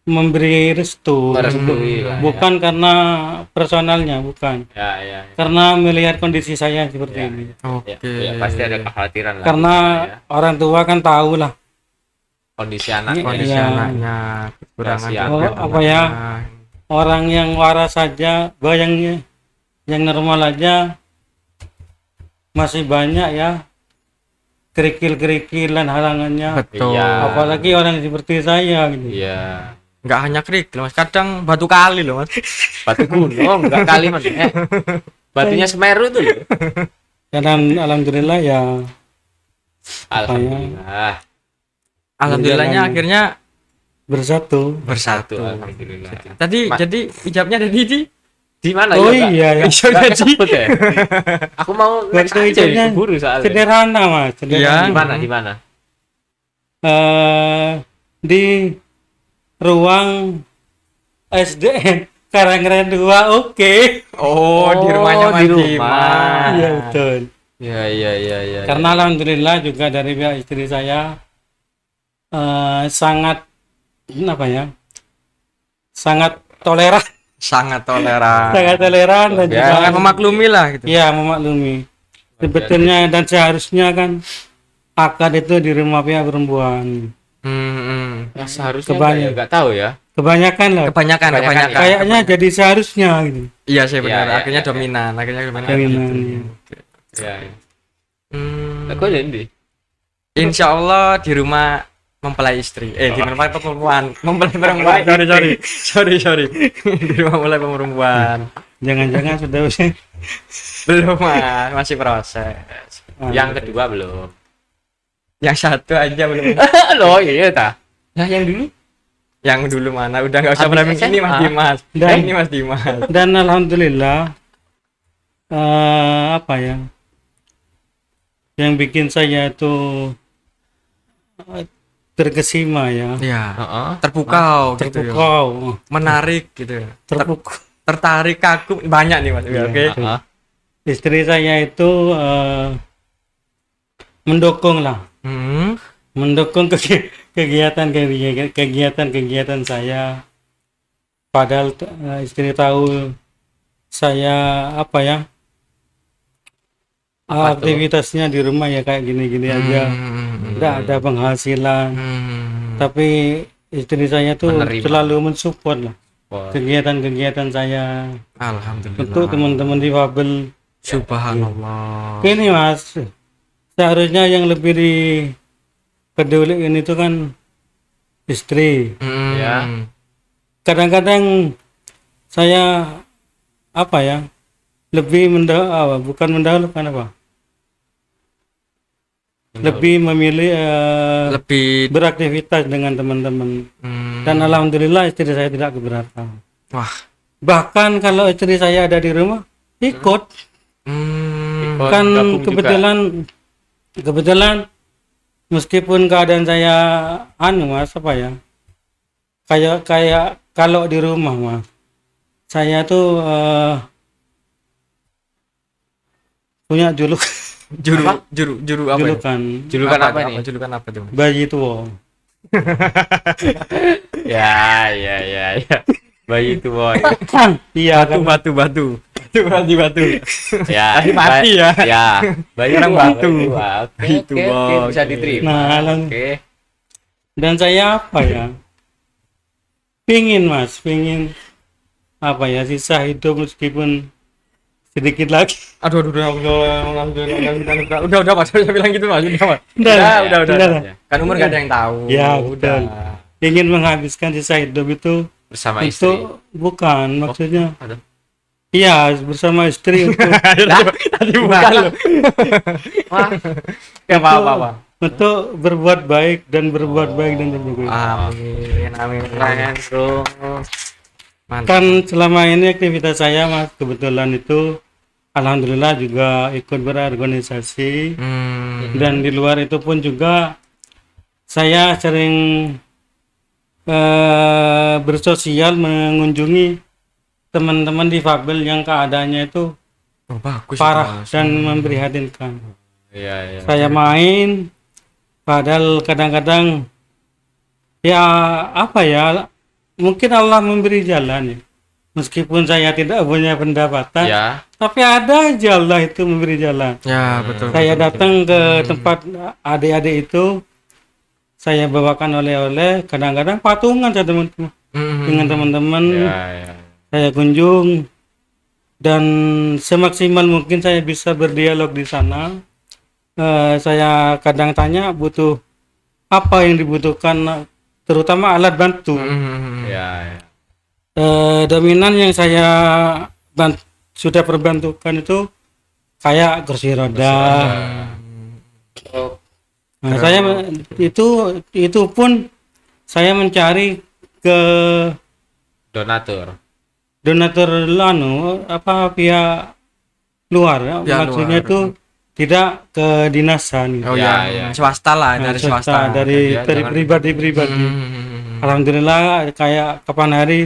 memberi restu. Merestui lah, Bukan karena personalnya, bukan. Ya. Karena melihat kondisi saya seperti ini. Oke. Ya, pasti ada kekhawatiran lah. Karena ya. orang tua kan tahu lah. Kondisi anak. Kondisi Iya. anaknya kekurangan Kasihan. juga Apa ya? anaknya. Orang yang waras saja, bayangnya yang normal aja masih banyak ya kerikil-kerikil dan halangannya. Betul. Iya. Apalagi orang seperti saya gitu. Iya. nggak hanya kerikil mas, kadang batu kali loh mas. Batu gunung, enggak kali mas. Batunya Semeru itu loh. Dan alhamdulillah ya Alhamdulillah. Alhamdulillahnya Jalan. akhirnya bersatu. bersatu. Alhamdulillah. Tadi jadi ijabnya ada di Di mana Oh ya? Kak? iya ya. Iso Nggak jadi. kesebut ya? Aku mau next Waktu aja ijabnya nih, keburu soalnya. sederhana mas. Iya. Sederhana. Di mana? Di mana? Di ruang SDN Karangren 2. Oke. Oh, di rumahnya Mas di rumah. Dimas. Iya betul. Ya, ya. Karena alhamdulillah juga dari pihak istri saya sangat apa ya? Sangat toleran, Sangat toleran. sangat toleran dan juga Sangat memaklumi lah gitu. ya memaklumi. Sebetulnya dan seharusnya kan akad itu di rumah pihak perempuan. Nah, seharusnya Kebanyakan. nggak tahu ya. Kebanyakan lah. Kebanyakan. Kayaknya jadi seharusnya gitu. Iya sih benar. Iya, Akhirnya iya. dominan. Akhirnya dominan. Dominan, iya. Ya. Hmm. Aku jadi. Insya Allah di rumah mempelai istri. Di rumah perempuan. Mempelai perempuan. Sorry. Di rumah mulai perempuan. Jangan-jangan sudah usai. Belum mas, masih proses. Yang kedua belum. Yang satu aja belum. Loh, iya ta. Nah, yang dulu Yang dulu mana? Udah nggak usah Habis framing ini Mas SMA. Dimas. Dan- Ini Mas Dimas. Dan alhamdulillah apa ya? Yang bikin saya itu terkesima ya. Iya. Heeh. Terpukau gitu ya. Terpukau, Menarik gitu. terpukau. Tertarik kagum banyak nih Mas. Iya. Oke. Heeh. Istri saya itu mendukung lah, Hmm. mendukung kegiatan saya. Padahal istri tahu saya apa ya, Apa tuh? aktivitasnya di rumah ya kayak gini-gini aja, tidak ada penghasilan. Tapi istri saya tuh Menerima. selalu mensupport lah Wah. kegiatan-kegiatan saya. Alhamdulillah. Untuk teman-teman difabel. Subhanallah. Ini mas, seharusnya yang lebih dipedulikan itu kan istri. Ya. Kadang-kadang saya apa ya, lebih bukan mendahulukan apa, lebih memilih Lebih beraktivitas dengan teman-teman. Dan alhamdulillah istri saya tidak keberatan. wah. Bahkan kalau istri saya ada di rumah ikut. Oh, Kan gabung juga. kebetulan meskipun keadaan saya mas apa ya, kayak kalau di rumah mas, saya tuh punya julukan Juru apa? Ya? Julukan apa nih? Julukan apa tuh? bayi tua. Ya. Bayi itu boy. Iya kan. Batu. Batu. Ya. Mati ya. Ya. Bayi Orang tua, batu. bayi tua. Oke, Itu, oke, Bang. oke, bisa diterima. Nah, Oke. Dan saya apa ya, pingin apa ya, sisa hidup meskipun sedikit lagi. Aduh, alhamdulillah. Udah, Mas. Saya bilang gitu, Mas. Udah, Mas. Udah. Udah. Kan umur gak ada yang tahu. Ya, udah. betul. Ingin menghabiskan sisa hidup itu Bersama istri. bukan maksudnya. Aduh. Iya, bersama istri untuk Tadi bukan loh. Wah. Ya apa. untuk berbuat baik dan berbuat baik dan berbuat baik. Amin. Keren, bro. Mantap. Kan selama ini aktivitas saya mas kebetulan itu alhamdulillah juga ikut berorganisasi, dan di luar itu pun juga saya sering bersosial, mengunjungi teman-teman difabel yang keadaannya itu Oh, bagus itu, parah Mas. dan memprihatinkan. Iya. Saya main, padahal kadang-kadang ya apa ya, mungkin Allah memberi jalan ya. Meskipun saya tidak punya pendapatan, Ya. tapi ada aja Allah itu memberi jalan. Ya, betul. Saya datang ke tempat adik-adik itu, saya bawakan oleh-oleh, kadang-kadang patungan saya teman-teman dengan teman-teman. Ya. Saya kunjung dan semaksimal mungkin saya bisa berdialog di sana. Saya kadang tanya butuh apa yang dibutuhkan terutama alat bantu. Ya, ya. Dominan yang saya sudah perbantukan itu kayak kursi roda. Oh, Nah, saya itu pun saya mencari ke donatur. donatur pihak luar ya. Pihak Maksudnya luar. itu tidak ke dinasan gitu. Oh Ya, ya, ya. swasta lah, Nah, dari swasta. dari Ya, jangan- pribadi-pribadi. Alhamdulillah kayak kapan hari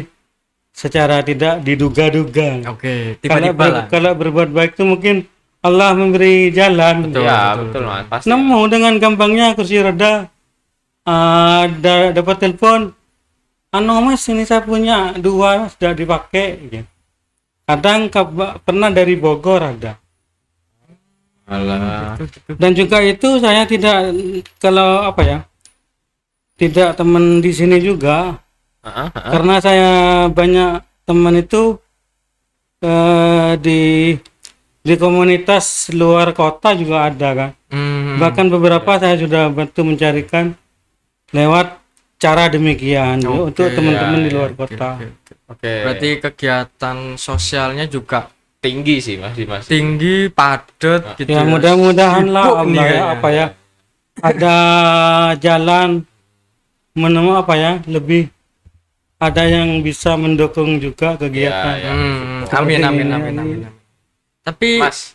secara tidak diduga-duga. Oke, Kalau tiba-tiba lah. kalau berbuat baik itu mungkin Allah memberi jalan. Betul, Ya, betul, betul, Mas. Pasti. Nemu dengan gampangnya kursi roda. Dapat telepon. Mas, ini saya punya 2 sudah dipakai. Gitu. Kadang pernah dari Bogor ada. Alah. Dan juga itu saya tidak tidak teman di sini juga. Karena saya banyak teman itu di komunitas luar kota juga ada kan. Bahkan beberapa saya sudah bantu mencarikan lewat cara demikian untuk teman-teman di luar kota. Oke. Berarti kegiatan sosialnya juga tinggi sih, Mas. tinggi, padat gitu. Ya mudah-mudahan lah Sibuk nih Allah kayaknya. ada jalan menemu lebih ada yang bisa mendukung juga kegiatan. Ya, ya. Amin, Seperti amin, ini. amin, amin. Tapi Mas.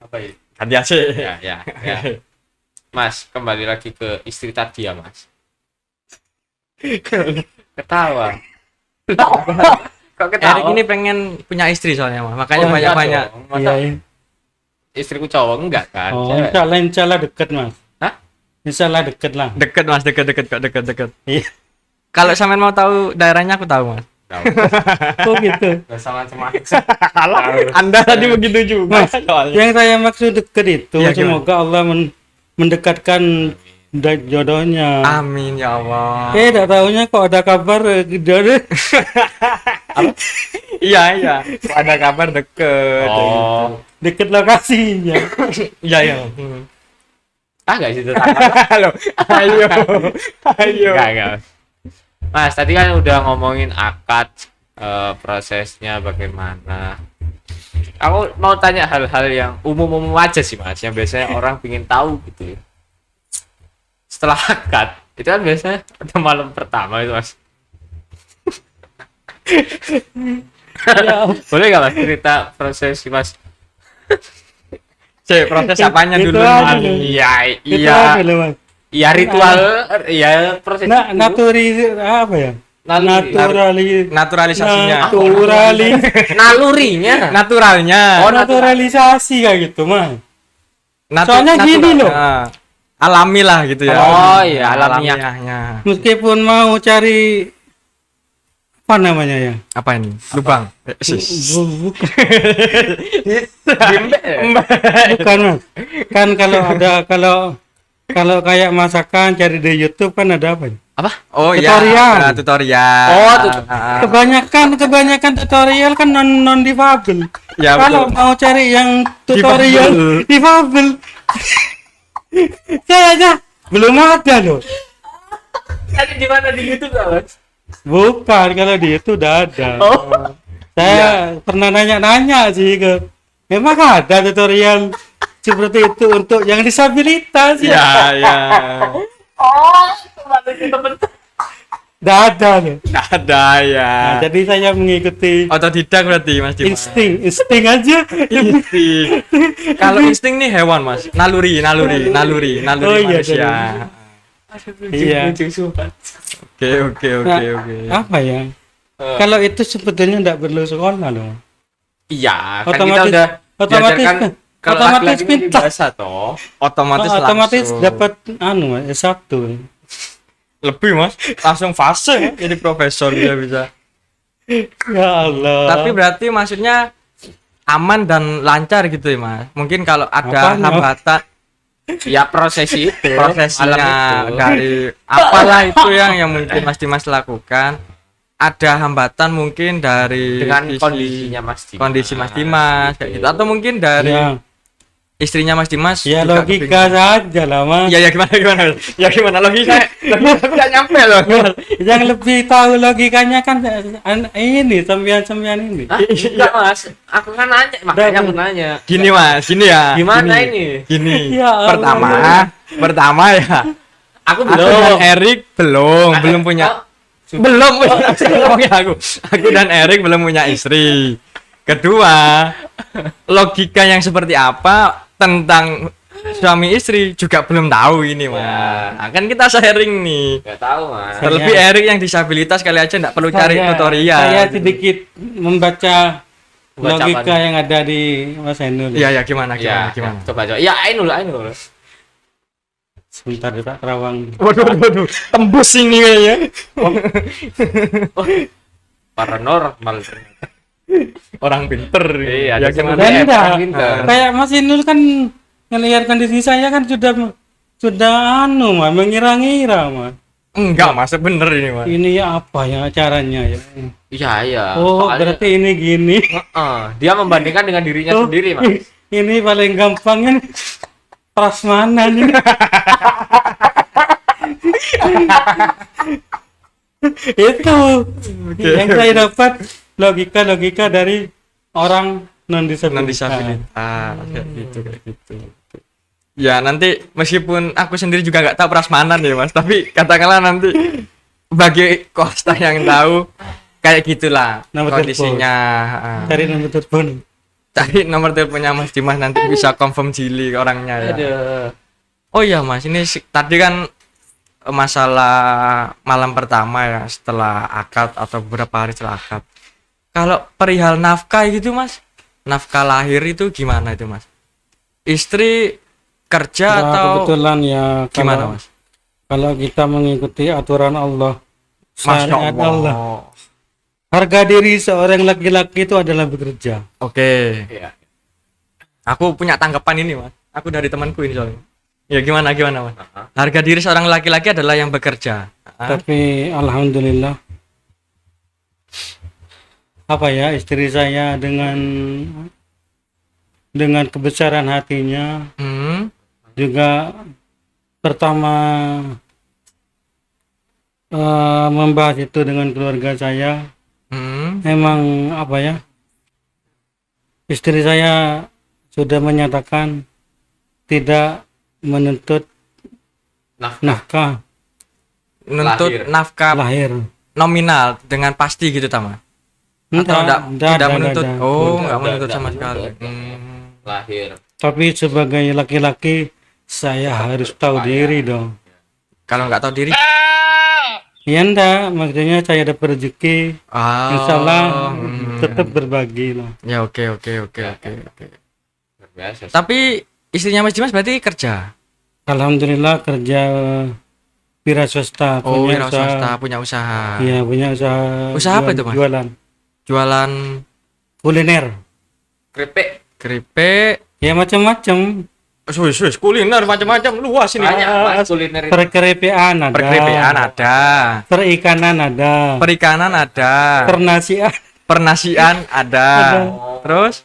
Apa ya? hati asik. Ya. Mas, kembali lagi ke istri tadi ya, Mas. Ketawa. Kok ketawa? Erik ini pengen punya istri soalnya, Mas. Makanya Oh, banyak-banyak. enggak dong. Masa Iya, iya. istriku cowok enggak kan? Oh, Cewek. insya Allah deket Mas. Hah? Insya Allah deket lah. Deket, Mas, deket. Iya. Kalau sampean mau tahu daerahnya, aku tahu, Mas. Tahu. Oh gitu. Enggak sama macam Anda tadi begitu juga Mas, yang saya maksud deket itu Iya, gimana? semoga Allah mendekatkan jodohnya. Amin ya Allah. Tak tahunya kok ada kabar jodoh. Iya. Ada kabar deket. Oh. Deket lokasinya. Iya. Enggak sih itu. Halo. Ayo. Enggak. Mas, tadi kan udah ngomongin akad, prosesnya bagaimana. Aku mau tanya hal-hal yang umum-umum aja sih, Mas, yang biasanya orang pingin tahu gitu. Setelah akad, itu kan biasanya ada malam pertama itu, Mas. Ya, Boleh nggak, Mas, cerita proses sih, Mas? Proses apanya Itu dulu? aja nih? dulu. Iya. Itu Ritual, ya proses itu. apa ya? Naluri. Naturalisasinya. Nalurinya. Naturalnya. Naturalisasi kayak gitu mah. Soalnya gini loh. Alami lah gitu ya. Oh, iya, alamiah. alamiahnya. Meskipun mau cari apa namanya ya? Apa ini? Lubang. Bukan, Gimbe. bukan Mas. Kan kalau kayak masakan cari di YouTube kan ada apa ya? Apa? Oh iya. Tutorial. Tutorial. Oh, Kebanyakan tutorial kan non difabel. Ya, Kalau betul. mau cari yang tutorial difabel, kayaknya belum ada loh. Tadi di mana di YouTube, Mas? Bukan, kalau di itu udah ada. Oh. Saya pernah nanya-nanya sih memang ada tutorial seperti itu untuk yang disabilitas ya. Ya. Oh, teman-teman. Nggak ada loh. Nggak ada ya. Nah, jadi saya mengikuti Otodidak berarti Mas Dimas. insting aja. Insting. Kalau insting nih hewan Mas. Naluri Oh, iya, manusia. Iya. Oke. Nah, apa ya? Kalau itu sebetulnya nggak perlu sekolah loh. Iya, kan kita Otomatis- udah otomatis- diajarkan kalau otomatis laki-laki ini pintar. biasa toh. Otomatis langsung. Dapat S1. Lebih Mas. Langsung fase jadi profesor bisa. Ya Allah. Tapi berarti maksudnya aman dan lancar gitu ya Mas. Mungkin kalau ada Apanya? hambatan Ya proses itu, prosesnya malam itu. dari apalah itu yang mungkin Mas Dimas lakukan, ada hambatan mungkin dari dengan sisi kondisinya Mas Dimas. kondisi Mas Dimas kayak gitu, atau mungkin dari Ya. istrinya Mas Dimas Ya juga logika saja lah mas. ya gimana ya gimana logika aku nggak nyampe loh. Yang lebih tahu logikanya kan ini sembian ini. Hah? Enggak mas, aku kan nanya, makanya aku nanya. Gini Mas, gini ya. Gimana Gini. ini? Gini. Ya Allah. Pertama ya. Aku Aku dan belum. Erik belum punya. Oh, Belum ngomongnya aku. Aku dan Erik belum punya istri. Kedua, logika yang seperti apa tentang suami istri juga belum tahu ini Mas. Ya. Nah, kan kita sharing nih. Nggak tahu mas. Terlebih Erik yang disabilitas kali aja nggak perlu cari tutorial. Saya sedikit membaca Membaca logika apa nih? yang ada di Mas Ainul. Iya ya gimana Ya, gimana. coba. Ya, Ainul. Sebentar ya Pak Kerawang. Waduh, tembus ini kayaknya. Paranormal. Orang pinter. Iya, ya ada gimana? sebenarnya Benda. orang pinter. Kayak Mas Ainul kan ngelihat kondisi saya kan sudah Mas mengira-ngira Mas. Enggak Mas, bener ini Mas. Ini ya apa ya caranya ya? Iya. Oh, Soalnya- berarti ini gini. Dia membandingkan dengan dirinya Oh, sendiri mas. Ini paling gampang ini prasmanan ini. Itu yang saya dapat logika dari orang non disabilitas. Kayak gitu. Ya nanti meskipun aku sendiri juga nggak tahu prasmanan ya Mas, tapi katakanlah nanti bagi Kosta yang tahu kayak gitulah Nomor kondisinya. Cari nomor telepon. Cari nomor teleponnya Mas Dimas nanti bisa confirm jili orangnya ya. Aduh. Oh iya Mas, ini tadi kan masalah malam pertama ya setelah akad atau beberapa hari setelah akad. Kalau perihal nafkah gitu Mas, nafkah lahir itu gimana itu Mas? Istri kerja Ya, atau kebetulan ya gimana kalau, Mas? kalau kita mengikuti aturan Allah, Masya syariat Allah, Allah. harga diri seorang laki-laki itu adalah bekerja. Oke, Iya. aku punya tanggapan ini Mas. Aku dari temanku ini soalnya. Ya gimana Mas? Aha. Harga diri seorang laki-laki adalah yang bekerja. Tapi alhamdulillah apa ya istri saya dengan kebesaran hatinya juga pertama membahas itu dengan keluarga saya. Memang apa ya, istri saya sudah menyatakan tidak menuntut nafkah Menuntut Lahir. nafkah lahir. nominal dengan pasti gitu Tama. Atau tidak menuntut. Oh, enggak menuntut sama sekali. Lahir. Tapi sebagai laki-laki saya harus tahu diri dong. Kalau nggak tahu diri, Ya enggak, maksudnya saya dapat rezeki, insya Allah tetap berbagi lah. Ya oke. Luar biasa. Tapi istrinya Mas Dimas berarti kerja. Alhamdulillah kerja wira swasta, Oh, punya wira usaha. swasta, punya usaha. Iya, punya usaha. Usaha apa itu, Mas? Jualan Jualan kuliner. keripik, Ya macam-macam. Wis kuliner macam-macam luas ini. Banyak mas kuliner itu. Perkeripian ada. Perkeripikan ada, Perikanan ada. perikanan ada, Pernasian pernasian ada. Terus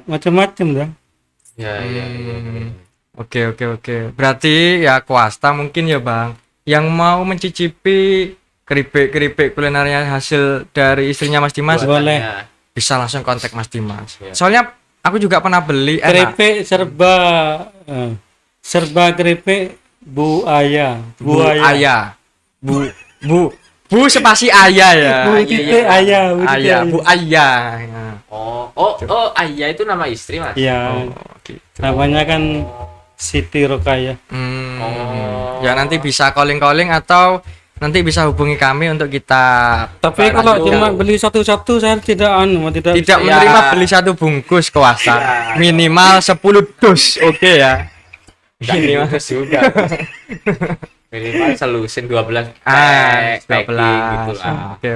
macam-macam dah. Ya. Oke. Berarti ya swasta mungkin ya Bang, yang mau mencicipi keripik kulinernya hasil dari istrinya Mas Dimas, Boleh. bisa langsung kontak Mas Dimas. Iya. Soalnya aku juga pernah beli Keripik serba keripik Bu Aya. Bu spasi ayah ya. Bu titik Aya. Bu titik Ayah, Aya. Bu Ayah. Ya. Oh, Ayah itu nama istri mas. Ya, Oh, gitu. namanya kan Siti Rokaya. Oh. Ya nanti bisa calling atau nanti bisa hubungi kami untuk kita Tapi kalau cuma beli satu-satu saya tidak tidak bisa. menerima beli satu bungkus swasta. Minimal 10 dus. Oke ya. Minimal juga. Minimal selusin 12 Ah, packing 12. gitu lah. Oke.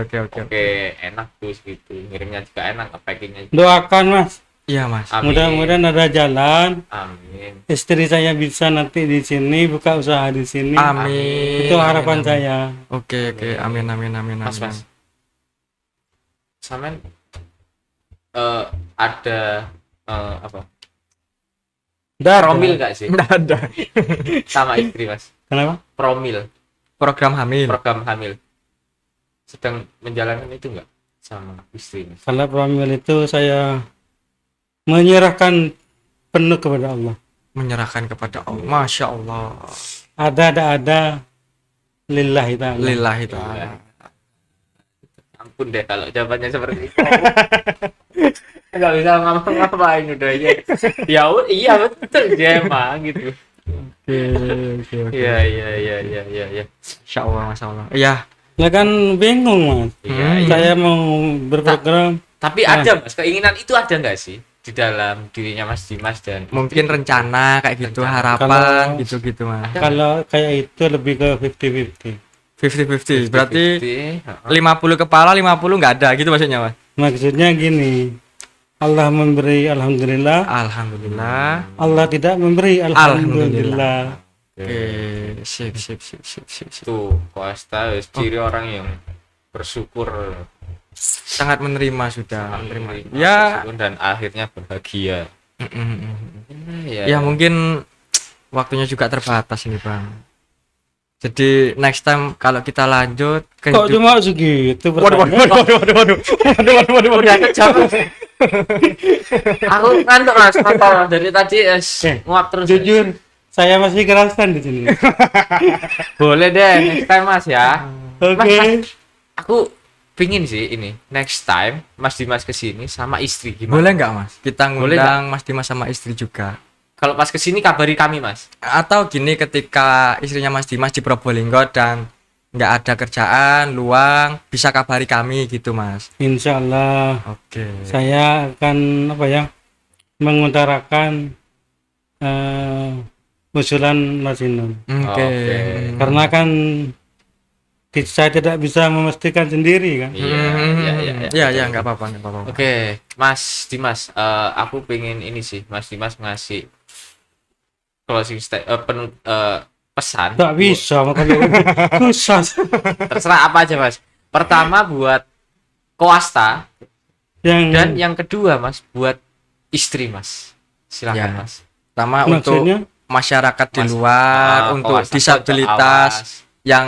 Oke, enak tuh segitu. Ngirimnya juga enak, packingnya juga. Doakan Mas, Iya, Mas. Amin. mudah-mudahan ada jalan. Amin. Istri saya bisa nanti di sini buka usaha di sini. Amin. Itu harapan saya. Oke. Amin. Mas. Samen ada apa? Nggak ada. Promil nggak sih Nggak ada. sama istri mas? Kenapa? Promil, Program hamil. program hamil. Sedang menjalankan itu nggak sama istri mas? Kalau promil itu saya menyerahkan penuh kepada Allah. Menyerahkan kepada Allah. Masya Allah. Ada. Lillahi ta'ala. Lillahi ta'ala. Ampun deh kalau jawabannya seperti itu. Nggak bisa ngapa-ngapain udah ya. Ya iya betul dia emang gitu. Oke. Iya. Masya Allah, Masya Allah. Iya. Ya kan bingung mas. Iya. Saya mau berprogram. Tapi ada mas, keinginan itu ada nggak sih di dalam dirinya Mas Dimas dan Mungkin rencana kayak gitu, Rencana. harapan Kalau- gitu-gitu mas. Kalau kayak itu lebih ke 50-50. 50-50. Berarti 50-50, 50 kepala, 50 nggak ada gitu maksudnya mas. Maksudnya gini, Allah memberi alhamdulillah, Alhamdulillah. Allah tidak memberi Alhamdulillah. alhamdulillah. Oke, sip. Tuh Koasta ciri orang yang bersyukur, Sangat menerima sudah, menerima. bersyukur Ya, dan akhirnya bahagia. ya mungkin waktunya juga terbatas ini bang. Jadi next time kalau kita lanjut ke Kok cuma segitu? waduh. Udah kejam. Aku ngantuk mas, dari tadi nguap terus. Jujur, saya masih kerasan di sini. Boleh deh next time mas ya. Oke. Aku pingin sih ini next time Mas Dimas kesini sama istri gimana? Boleh nggak mas? Kita Boleh ngundang Mas Dimas sama istri juga. Kalau pas kesini kabari kami mas. Atau gini, ketika istrinya Mas Dimas di Probolinggo dan nggak ada kerjaan, luang, bisa kabari kami gitu mas. Insya Allah Oke. saya akan mengutarakan usulan Mas Inul. Oke. Oke. Karena kan saya tidak bisa memastikan sendiri kan. Iya. Ya, nggak apa-apa. Oke, Mas Dimas, aku pengen ini sih, Mas Dimas ngasih closing pesan. Tak bisa makanya susah. Terserah apa aja mas. Pertama buat Koasta dan Yang yang kedua mas buat istri mas. Silakan Ya. mas. Pertama maksudnya untuk masyarakat di Mas- luar, untuk Koasta, disabilitas awas. yang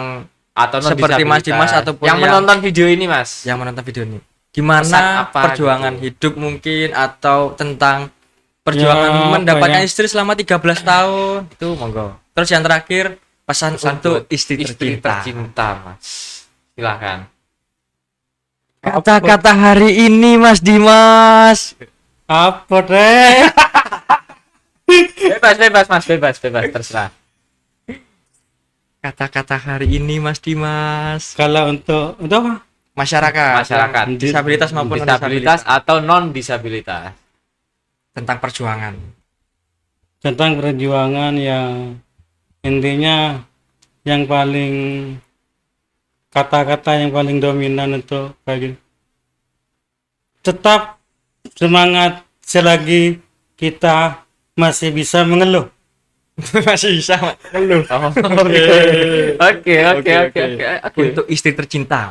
Atau non seperti Mas disabilitas. Dimas ataupun yang menonton video ini mas. yang menonton video ini. Pesan Gimana apa perjuangan gitu? hidup mungkin, atau tentang perjuangan Ya, apa mendapatkan ya? istri selama 13 tahun. Itu monggo. Terus yang terakhir pesan untuk buat istri tercinta. mas. Silakan. Kata-kata hari ini Mas Dimas. apa deh? Bebas mas, bebas terserah. Kata-kata hari ini Mas Dimas. Kalau untuk apa? Masyarakat Masyarakat. yang disabilitas maupun Disabilitas non-disabilitas. atau non disabilitas. Tentang perjuangan. Tentang perjuangan yang intinya yang paling kata-kata yang paling dominan untuk bagi tetap semangat selagi kita masih bisa mengeluh. Masih bisa ngeluh. Oke. Untuk istri tercinta.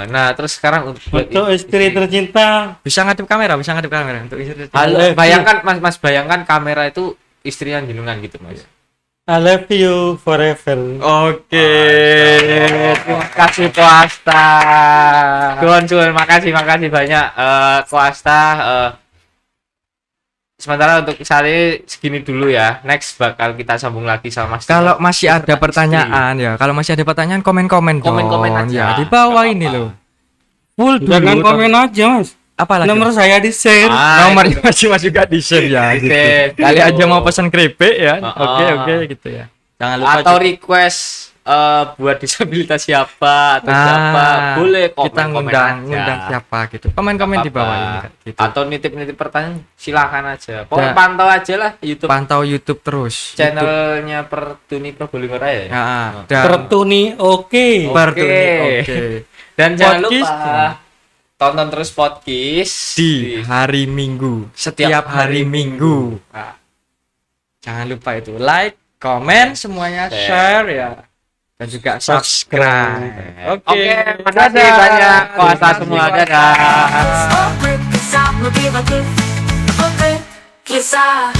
Nah, terus sekarang Untuk istri tercinta, Bisa ngadep kamera untuk istri tercinta. Halo, bayangkan Mas bayangkan kamera itu istri yang jenengan gitu, Mas. I love you forever. Oke. Terima kasih Koasta. Cuan, makasih banyak Koasta. Sementara untuk saat ini segini dulu ya. Next bakal kita sambung lagi sama Mas. Kalau masih ada Istri. pertanyaan ya, komen-komen dong. Komen aja. Ya, di bawah Nggak ini apa-apa. loh. Full dulu. Jangan komen aja mas. Apa lagi? Nomor saya di share. Nomornya masih juga di share ya. Di Gitu. share. Kali aja mau pesan keripik ya. Ah. Oke gitu ya. Jangan lupa Atau juga- request buat disabilitas siapa atau siapa boleh komen, kita komen ngundang aja. siapa gitu. Komen-komen di bawah ini kan, gitu. Atau nitip pertanyaan silakan aja. Pokoknya Ya. pantau aja lah YouTube Pantau YouTube terus. YouTube. channelnya Pertuni Probolinggo Raya. Ya? Ya, dan Tertuni oke. Pertuni, oke. Dan jangan Podcast. lupa tonton terus podcast Di hari Minggu, setiap hari Minggu. Nah, Jangan lupa itu like, komen, semuanya share ya. Dan juga subscribe. Oke, makasih banyak kuasa semua. Dadah. Oke, kisah, mau give a gift. Oke, kisah.